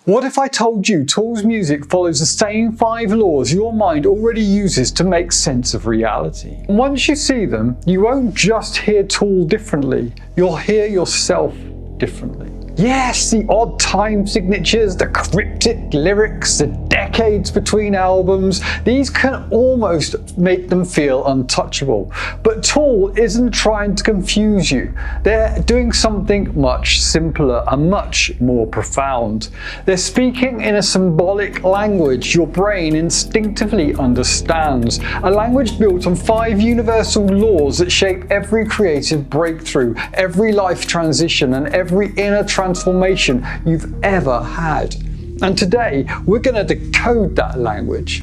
What if I told you Tool's music follows the same 5 laws your mind already uses to make sense of reality? And once you see them, you won't just hear Tool differently, you'll hear yourself differently. Yes, the odd time signatures, the cryptic lyrics, the decades between albums, these can almost make them feel untouchable. But Tool isn't trying to confuse you. They're doing something much simpler and much more profound. They're speaking in a symbolic language your brain instinctively understands, a language built on 5 universal laws that shape every creative breakthrough, every life transition, and every inner transformation you've ever had. And today, we're going to decode that language.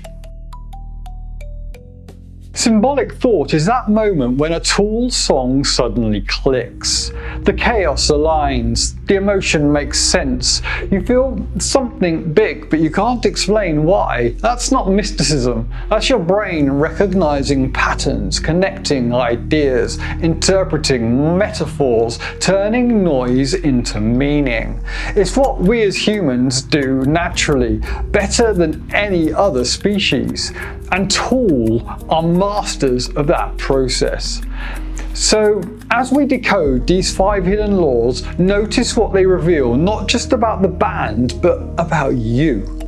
Symbolic thought is that moment when a Tool song suddenly clicks. The chaos aligns, the emotion makes sense. You feel something big, but you can't explain why. That's not mysticism. That's your brain recognizing patterns, connecting ideas, interpreting metaphors, turning noise into meaning. It's what we as humans do naturally, better than any other species. And Tool are masters of that process. So, as we decode these 5 hidden laws, notice what they reveal, not just about the band, but about you.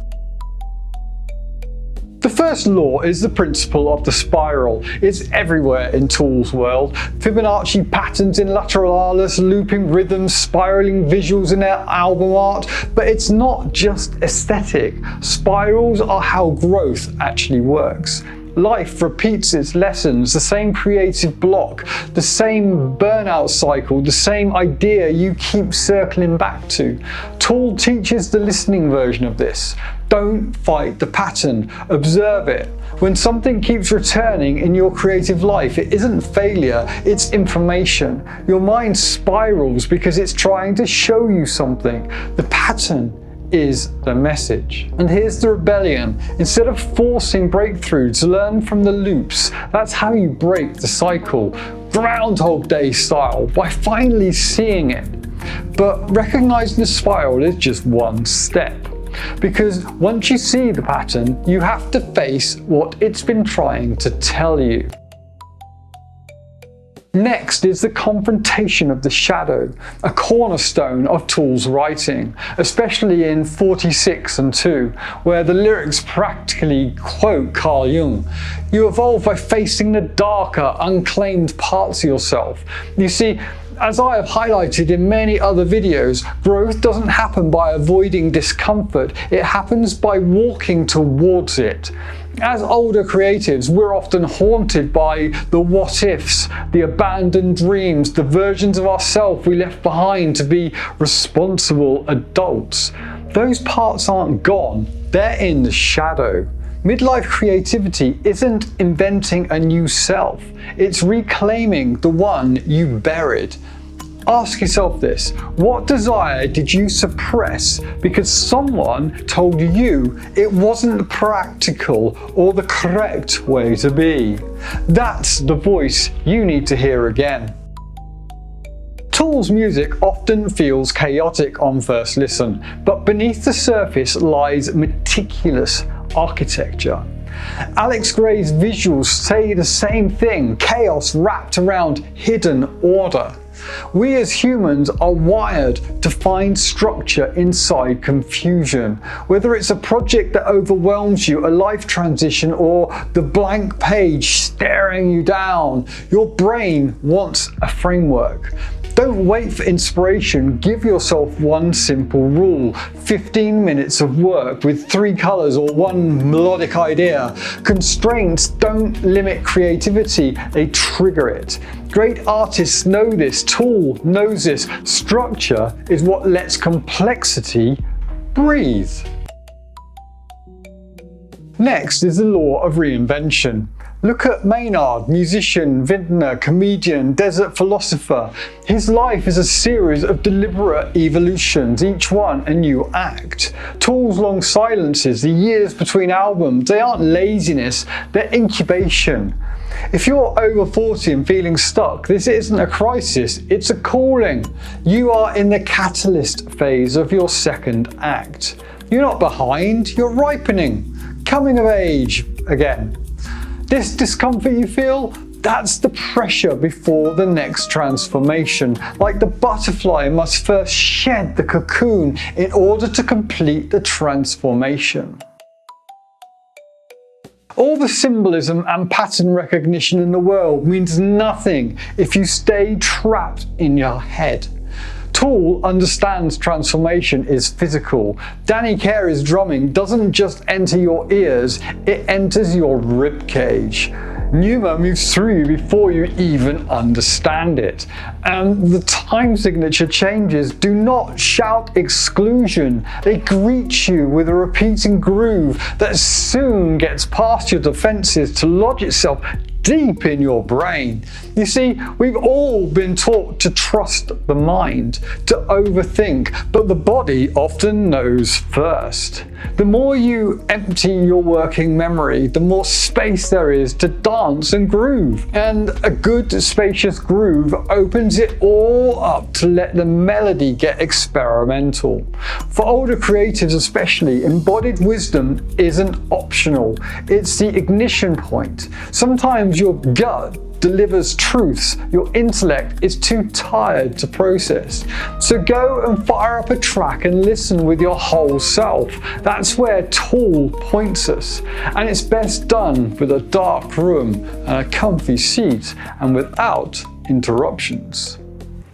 The first law is the principle of the spiral. It's everywhere in Tool's world. Fibonacci patterns in lateralis, looping rhythms, spiraling visuals in their album art. But it's not just aesthetic. Spirals are how growth actually works. Life repeats its lessons, the same creative block, the same burnout cycle, the same idea you keep circling back to. Tool teaches the listening version of this. Don't fight the pattern, observe it. When something keeps returning in your creative life, it isn't failure, it's information. Your mind spirals because it's trying to show you something. The pattern is the message. And here's the rebellion. Instead of forcing breakthroughs, learn from the loops. That's how you break the cycle. Groundhog Day style, by finally seeing it. But recognizing the spiral is just one step. Because once you see the pattern, you have to face what it's been trying to tell you. Next is the confrontation of the shadow, a cornerstone of Tool's writing, especially in 46 and 2, where the lyrics practically quote Carl Jung. You evolve by facing the darker, unclaimed parts of yourself. You see, as I have highlighted in many other videos, growth doesn't happen by avoiding discomfort, it happens by walking towards it. As older creatives, we're often haunted by the what-ifs, the abandoned dreams, the versions of ourselves we left behind to be responsible adults. Those parts aren't gone, they're in the shadow. Midlife creativity isn't inventing a new self, it's reclaiming the one you buried. Ask yourself this: what desire did you suppress because someone told you it wasn't practical or the correct way to be? That's the voice you need to hear again. Tool's music often feels chaotic on first listen, but beneath the surface lies meticulous architecture. Alex Gray's visuals say the same thing: chaos wrapped around hidden order. We as humans are wired to find structure inside confusion. Whether it's a project that overwhelms you, a life transition, or the blank page staring you down, your brain wants a framework. Don't wait for inspiration, give yourself one simple rule: 15 minutes of work with 3 colors or one melodic idea. Constraints don't limit creativity, they trigger it. Great artists know this, Tool knows this. Structure is what lets complexity breathe. Next is the law of reinvention. Look at Maynard, musician, vintner, comedian, desert philosopher. His life is a series of deliberate evolutions, each one a new act. Tool's long silences, the years between albums, they aren't laziness, they're incubation. If you're over 40 and feeling stuck, this isn't a crisis, it's a calling. You are in the catalyst phase of your second act. You're not behind, you're ripening, coming of age again. This discomfort you feel, that's the pressure before the next transformation. Like the butterfly must first shed the cocoon in order to complete the transformation. All the symbolism and pattern recognition in the world means nothing if you stay trapped in your head. Tool understands transformation is physical. Danny Carey's drumming doesn't just enter your ears, it enters your ribcage. Pneuma moves through you before you even understand it. And the time signature changes do not shout exclusion. They greet you with a repeating groove that soon gets past your defenses to lodge itself deep in your brain. You see, we've all been taught to trust the mind, to overthink, but the body often knows first. The more you empty your working memory, the more space there is to dance and groove. And a good spacious groove opens it all up to let the melody get experimental. For older creatives especially, embodied wisdom isn't optional. It's the ignition point. Sometimes your gut delivers truths your intellect is too tired to process. So go and fire up a track and listen with your whole self. That's where Tool points us. And it's best done with a dark room and a comfy seat and without interruptions.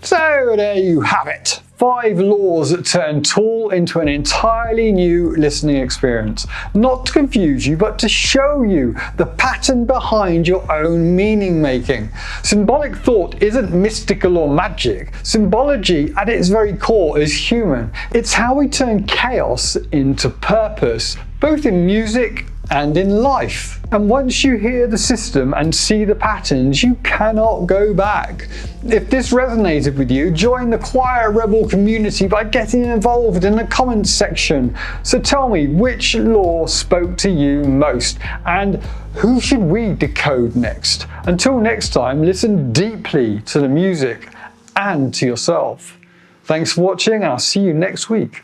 So there you have it. 5 laws that turn Tool into an entirely new listening experience. Not to confuse you, but to show you the pattern behind your own meaning making. Symbolic thought isn't mystical or magic. Symbology at its very core is human. It's how we turn chaos into purpose, both in music and in life. And once you hear the system and see the patterns, you cannot go back. If this resonated with you, join the Choir Rebel community by getting involved in the comments section. So tell me, which law spoke to you most, and who should we decode next? Until next time, listen deeply to the music and to yourself. Thanks for watching, and I'll see you next week.